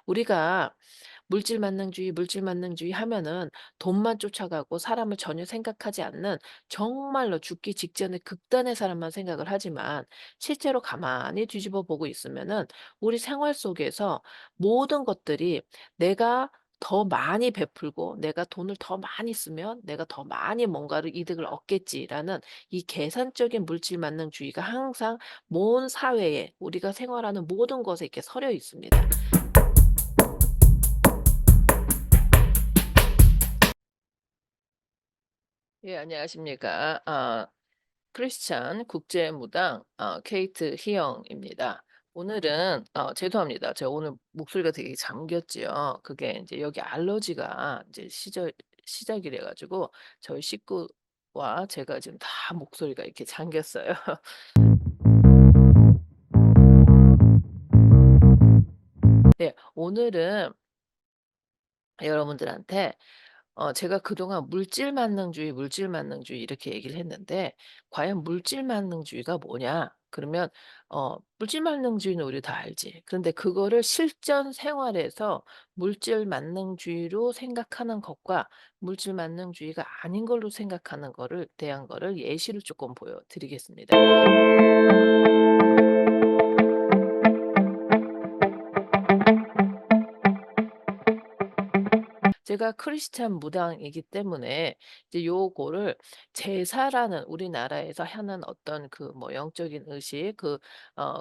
우리가 물질 만능주의 하면은 돈만 쫓아가고 사람을 전혀 생각하지 않는 정말로 죽기 직전의 극단의 사람만 생각을 하지만 실제로 가만히 뒤집어 보고 있으면은 우리 생활 속에서 모든 것들이 내가 더 많이 베풀고 내가 돈을 더 많이 쓰면 내가 더 많이 뭔가를 이득을 얻겠지라는 이 계산적인 물질 만능주의가 항상 온 사회에 우리가 생활하는 모든 것에 이렇게 서려 있습니다. 예, 안녕하십니까. 크리스찬 국제무당 케이트 희영입니다. 오늘은 죄송합니다. 제가 오늘 목소리가 되게 잠겼지요. 그게 이제 여기 알러지가 이제 시작이래 가지고 저희 식구와 제가 지금 다 목소리가 이렇게 잠겼어요. 네. 오늘은 여러분들한테 제가 그동안 물질 만능주의 이렇게 얘기를 했는데 과연 물질 만능주의가 뭐냐? 그러면 물질 만능주의는 우리 다 알지. 그런데 그거를 실전 생활에서 물질 만능주의로 생각하는 것과 물질 만능주의가 아닌 걸로 생각하는 거를 대한 거를 예시를 조금 보여 드리겠습니다. 제가 크리스찬 무당이기 때문에 이제 요거를 제사라는 우리나라에서 하는 어떤 그 뭐 영적인 의식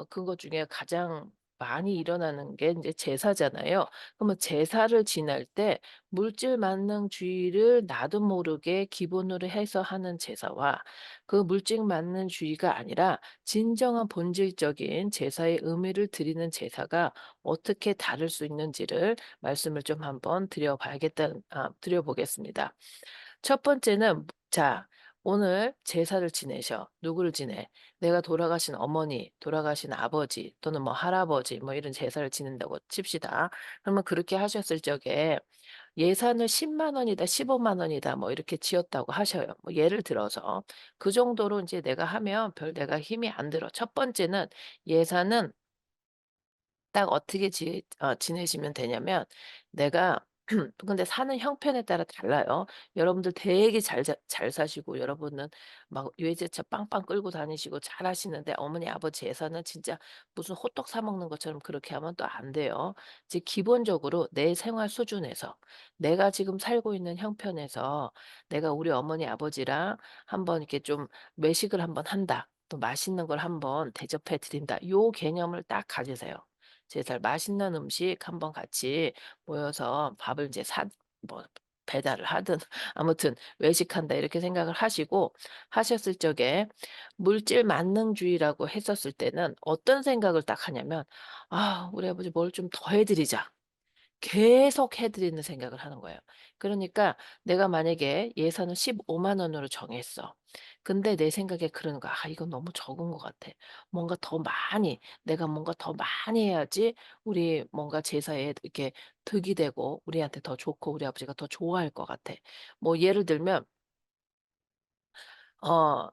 그것 중에 가장 많이 일어나는 게 인제 제사잖아요. 그러면 제사를 지낼 때 물질 만능주의를 나도 모르게 기본으로 해서 하는 제사와 그 물질 만능주의가 아니라 진정한 본질적인 제사의 의미를 드리는 제사가 어떻게 다를 수 있는지를 말씀을 좀 한번 드려 보겠습니다. 첫 번째는 자 오늘 제사를 지내셔. 누구를 지내? 내가 돌아가신 어머니, 돌아가신 아버지 또는 뭐 할아버지 뭐 이런 제사를 지낸다고 칩시다. 그러면 그렇게 하셨을 적에 예산을 10만 원이다 15만 원이다 뭐 이렇게 지었다고 하셔요. 뭐 예를 들어서 그 정도로 이제 내가 하면 별 내가 힘이 안 들어. 첫 번째는 예산은 딱 어떻게 지내시면 되냐면 내가 근데 사는 형편에 따라 달라요. 여러분들 되게 잘 사시고 여러분은 막 외제차 빵빵 끌고 다니시고 잘하시는데 어머니 아버지 예산은 진짜 무슨 호떡 사 먹는 것처럼 그렇게 하면 또 안 돼요. 이제 기본적으로 내 생활 수준에서 내가 지금 살고 있는 형편에서 내가 우리 어머니 아버지랑 한번 이렇게 좀 외식을 한번 한다. 또 맛있는 걸 한번 대접해 드린다. 요 개념을 딱 가지세요. 제살 맛있는 음식 한번 같이 모여서 밥을 이제 사 뭐 배달을 하든 아무튼 '외식한다.' 이렇게 생각을 하시고 하셨을 적에 물질 만능주의라고 했었을 때는 어떤 생각을 딱 하냐면 '아 우리 아버지 뭘 좀 더 해 드리자.' 계속 해 드리는 생각을 하는 거예요. 그러니까 내가 만약에 예산을 15만 원으로 정했어. 근데 내 생각에 그러는 거야. '아 이건 너무 적은 것 같아. 뭔가 더 많이 내가 뭔가 더 많이 해야지 우리 뭔가 제사에 이렇게 득이 되고 우리한테 더 좋고 우리 아버지가 더 좋아할 것 같아.' 뭐 예를 들면 어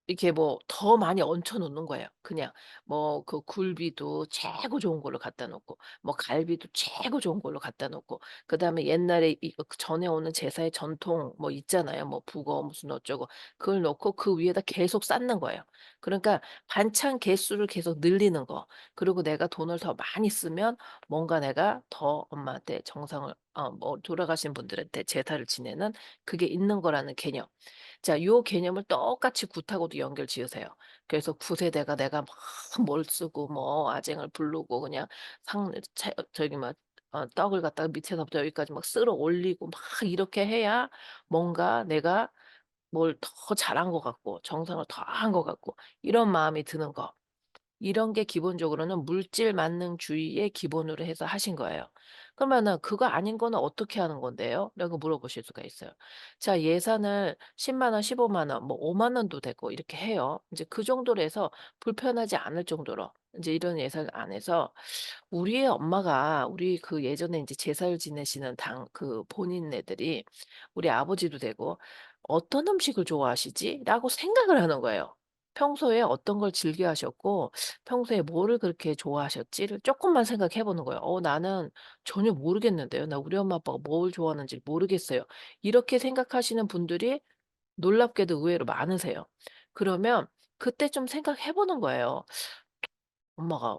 이렇게 뭐 더 많이 얹혀 놓는 거예요. 그냥 뭐 그 굴비도 최고 좋은 걸로 갖다 놓고 뭐 갈비도 최고 좋은 걸로 갖다 놓고 그다음에 옛날에 그 전해 오는 제사의 전통 뭐 있잖아요. 뭐 북어 무슨 어쩌고 그걸 넣고 그 위에다 계속 쌓는 거예요. 그러니까 반찬 개수를 계속 늘리는 거. 그리고 내가 돈을 더 많이 쓰면 뭔가 내가 더 엄마한테 정성을 뭐 돌아가신 분들한테 제사를 지내는 그게 있는 거라는 개념. 자 요 개념을 똑같이 굿하고도 연결 지으세요. 그래서 굿에다가 내가 막 뭘 쓰고 뭐 아쟁을 부르고 그냥 상 차 저기 막 떡을 갖다가 밑에서부터 여기까지 막 쓸어 올리고 막 이렇게 해야 뭔가 내가 뭘 더 잘한 것 같고 정성을 더 한 것 같고 이런 마음이 드는 거. 이런 게 기본적으로는 물질 만능주의의 기본으로 해서 하신 거예요. 그러면은 "그거 아닌 거는 어떻게 하는 건데요?" 라고 물어보실 수가 있어요. 자 예산을 10만 원, 15만 원, 뭐 5만 원도 되고 이렇게 해요. 인제 그 정도로 해서 불편하지 않을 정도로 인제 이런 예산 안에서 우리의 엄마가 우리 그 예전에 인제 제사를 지내시는 당 그 본인네들이 우리 아버지도 되고 '어떤 음식을 좋아하시지?'라고 생각을 하는 거예요. 평소에 어떤 걸 즐겨 하셨고 평소에 뭐를 그렇게 좋아하셨지를 쪼끔만 생각해 보는 거예요. 나는 전혀 모르겠는데요. 나 우리 엄마 아빠가 뭘 좋아하는지 모르겠어요." 이렇게 생각하시는 분들이 놀랍게도 의외로 많으세요. 그러면 그때 좀 생각해 보는 거예요. '엄마가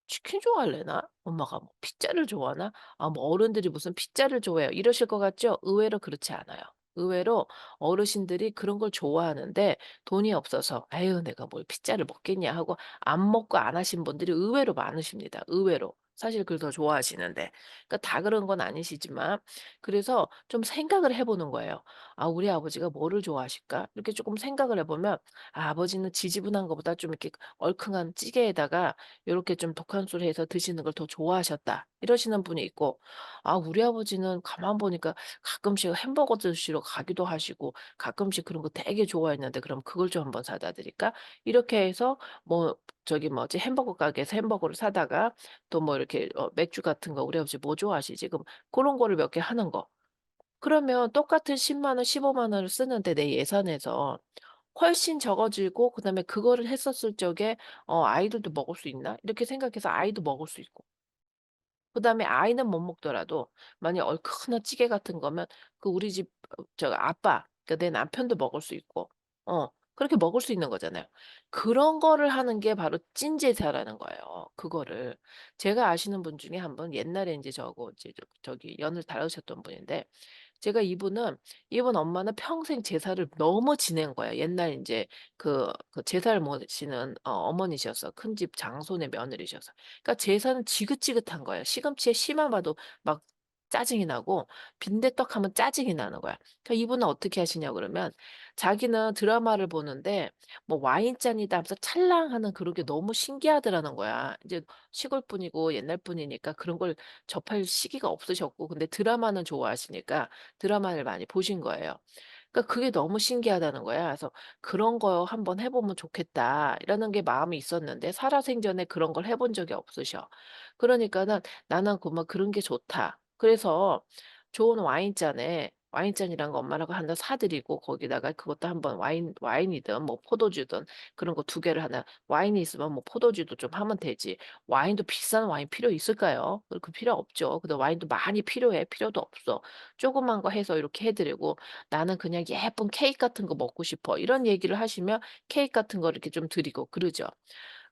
치킨 좋아할래나? 엄마가 뭐 피자를 좋아하나? 아 뭐 어른들이 무슨 피자를 좋아해요." 이러실 것 같죠? 의외로 그렇지 않아요. 의외로 어르신들이 그런 걸 좋아하는데 돈이 없어서 '아유 내가 뭘 피자를 먹겠냐.' 하고 안 먹고 안 하신 분들이 의외로 많으십니다, 의외로. 사실 그걸 더 좋아하시는데. 그러니까 다 그런 건 아니시지만 그래서 좀 생각을 해 보는 거예요. '아 우리 아버지가 뭐를 좋아하실까?' 이렇게 쪼끔 생각을 해 보면 아버지는 지지분한 것보다 좀 이렇게 얼큰한 찌개에다가 요렇게 좀 독한 술 해서 드시는 걸 더 좋아하셨다." 이러시는 분이 있고 "아 우리 아버지는 가만 보니까 가끔씩 햄버거 드시러 가기도 하시고 가끔씩 그런 거 되게 좋아했는데 그럼 그걸 좀 한번 사다 드릴까?" 이렇게 해서 뭐 저기 뭐지 햄버거 가게에서 햄버거를 사다가 또 뭐 이렇게 맥주 같은 거 "우리 아버지 뭐 좋아하시지?" 그럼 고런 거를 몇 개 하는 거. 그러면 똑같은 10만 원 15만 원을 쓰는데 내 예산에서 훨씬 적어지고 그다음에 그거를 했었을 적에 '아이들도 먹을 수 있나?' 이렇게 생각해서 아이도 먹을 수 있고 그다음에 아이는 못 먹더라도 만약 얼큰한 찌개 같은 거면 그 우리 집 아빠 그러니까 내 남편도 먹을 수 있고 그렇게 먹을 수 있는 거잖아요. 그런 거를 하는 게 바로 찐제사라는 거예요 그거를. 제가 아시는 분 중에 한 분 옛날에 인제 저거 이제 저기 연을 다루셨던 분인데 제가 이분 엄마는 평생 제사를 너무 지낸 거예요. 옛날 인제 그 제사를 모시는 어머니셔서 큰집 장손의 며느리셔서. 그러니까 제사는 지긋지긋한 거예요. 시금치에 씨만 봐도 막 짜증이 나고 빈대떡 하면 짜증이 나는 거야. 그러니까 이분은 어떻게 하시냐 그러면 자기는 드라마를 보는데 뭐 와인잔이다 하면서 찰랑하는 그런 게 너무 신기하더라는 거야. 이제 시골 분이고 옛날 분이니까 그런 걸 접할 시기가 없으셨고 근데 드라마는 좋아하시니까 드라마를 많이 보신 거예요. 그러니까 그게 너무 신기하다는 거야. 그래서 '그런 거 한번 해 보면 좋겠다.' 이라는 게 마음이 있었는데 살아생전에 그런 걸 해본 적이 없으셔. 그러니까는 "나는 그 뭐 그런 게 좋다." 그래서 좋은 와인잔이란 거 엄마라고 하나 사 드리고 거기다가 그것도 한번 와인이든 뭐 포도주든 그런 거 두 개를 하나 와인이 있으면 뭐 포도주도 좀 하면 되지. 와인도 비싼 와인 필요 있을까요? 그 필요 없죠. 근데 와인도 많이 필요해? 필요도 없어. 조그만 거 해서 이렇게 해 드리고 "나는 그냥 예쁜 케이크 같은 거 먹고 싶어." 이런 얘기를 하시면 케이크 같은 거 이렇게 좀 드리고 그러죠.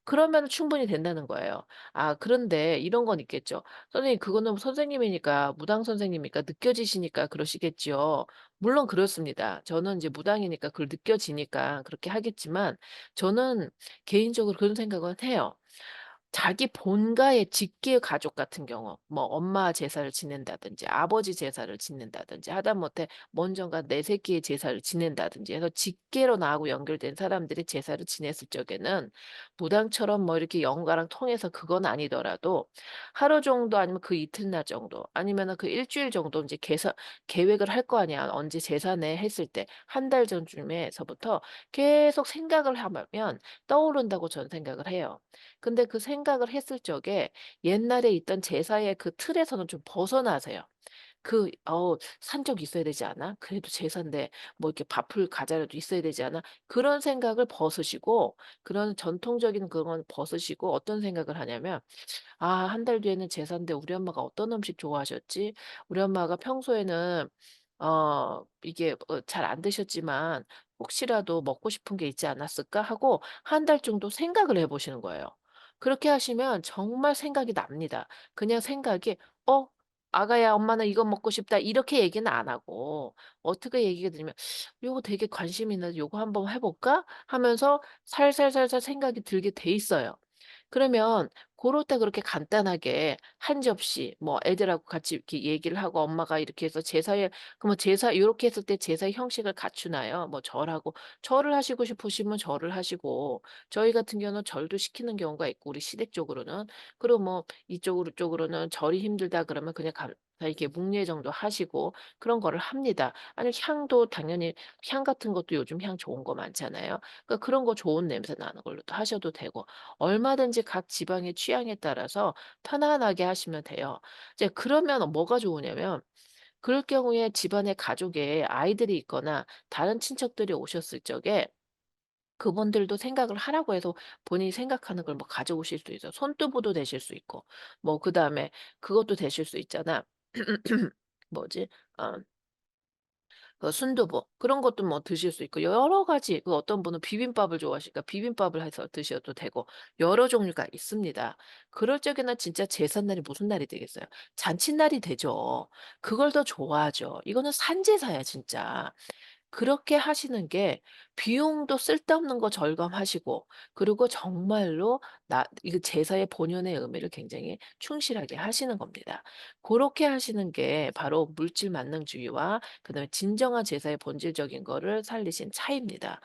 그러면은 충분히 된다는 거예요. 아 그런데 이런 건 있겠죠. "선생님 그거는 선생님이니까 무당 선생님이니까 느껴지시니까 그러시겠지요." 물론 그렇습니다. 저는 이제 무당이니까 그걸 느껴지니까 그렇게 하겠지만 저는 개인적으로 그런 생각은 해요. 자기 본가의 직계 가족 같은 경우 뭐 엄마 제사를 지낸다든지 아버지 제사를 지낸다든지 하다못해 먼저가 내 새끼의 제사를 지낸다든지 해서 직계로 나하고 연결된 사람들이 제사를 지냈을 적에는 무당처럼 뭐 이렇게 연가랑 통해서 그건 아니더라도 하루 정도 아니면 그 이틀날 정도 아니면은 그 일 주일 정도 인제 계획을 할 거 아니야. 언제 제사네 했을 때 한 달 전쯤에서부터 계속 생각을 하면 떠오른다고 저는 생각을 해요. 근데 그 생각을 했을 적에 옛날에 있던 제사의 그 틀에서는 좀 벗어나세요. 산 적이 있어야 되지 않아? 그래도 제사인데 뭐 이렇게 밥풀 과자라도 있어야 되지 않아?' 그런 생각을 벗으시고 그런 전통적인 그건 벗으시고 어떤 생각을 하냐면 '아 한 달 뒤에는 제사인데 우리 엄마가 어떤 음식 좋아하셨지? 우리 엄마가 평소에는 이게 잘 안 드셨지만 혹시라도 먹고 싶은 게 있지 않았을까?' 하고 한 달 정도 생각을 해 보시는 거예요. 그렇게 하시면 정말 생각이 납니다. 그냥 생각이 '어 아가야 엄마는 이거 먹고 싶다.' 이렇게 얘기는 안 하고 어떻게 얘기가 들으면 '요거 되게 관심 있는데 요거 한번 해 볼까?' 하면서 살살살살 생각이 들게 돼 있어요. 그러면 고럴 때 그렇게 간단하게 한 접시 뭐 애들하고 같이 이렇게 얘기를 하고 엄마가 이렇게 해서 제사에 그러면 제사 요렇게 했을 때 제사의 형식을 갖추나요? 뭐 절하고 절을 하시고 싶으시면 절을 하시고 저희 같은 경우는 절도 시키는 경우가 있고 우리 시댁 쪽으로는. 그리고 뭐 이쪽으로 쪽으로는 절이 힘들다 그러면 그냥 이렇게 묵례 정도 하시고 그런 거를 합니다. 아니 향도 당연히 향 같은 것도 요즘 향 좋은 거 많잖아요. 그러니까 그런 거 좋은 냄새 나는 걸로도 하셔도 되고 얼마든지 각 지방의 취향에 따라서 편안하게 하시면 돼요. 이제 그러면 뭐가 좋으냐면 그럴 경우에 집안에 가족에 아이들이 있거나 다른 친척들이 오셨을 적에 그분들도 생각을 하라고 해서 본인이 생각하는 걸 뭐 가져오실 수도 있어요. 손두부도 되실 수 있고 뭐 그다음에 그것도 되실 수 있잖아. 뭐지? 어 그 순두부 그런 것도 뭐 드실 수 있고 여러 가지 그 어떤 분은 비빔밥을 좋아하시니까 비빔밥을 해서 드셔도 되고 여러 종류가 있습니다. 그럴 적에는 진짜 제삿날이 무슨 날이 되겠어요? 잔칫날이 되죠. 그걸 더 좋아하죠. 이거는 산제사야 진짜. 그렇게 하시는 게 비용도 쓸데없는 거 절감하시고 그리고 정말로 나 이거 제사의 본연의 의미를 굉장히 충실하게 하시는 겁니다. 고렇게 하시는 게 바로 물질 만능주의와 그다음에 진정한 제사의 본질적인 거를 살리신 차이입니다.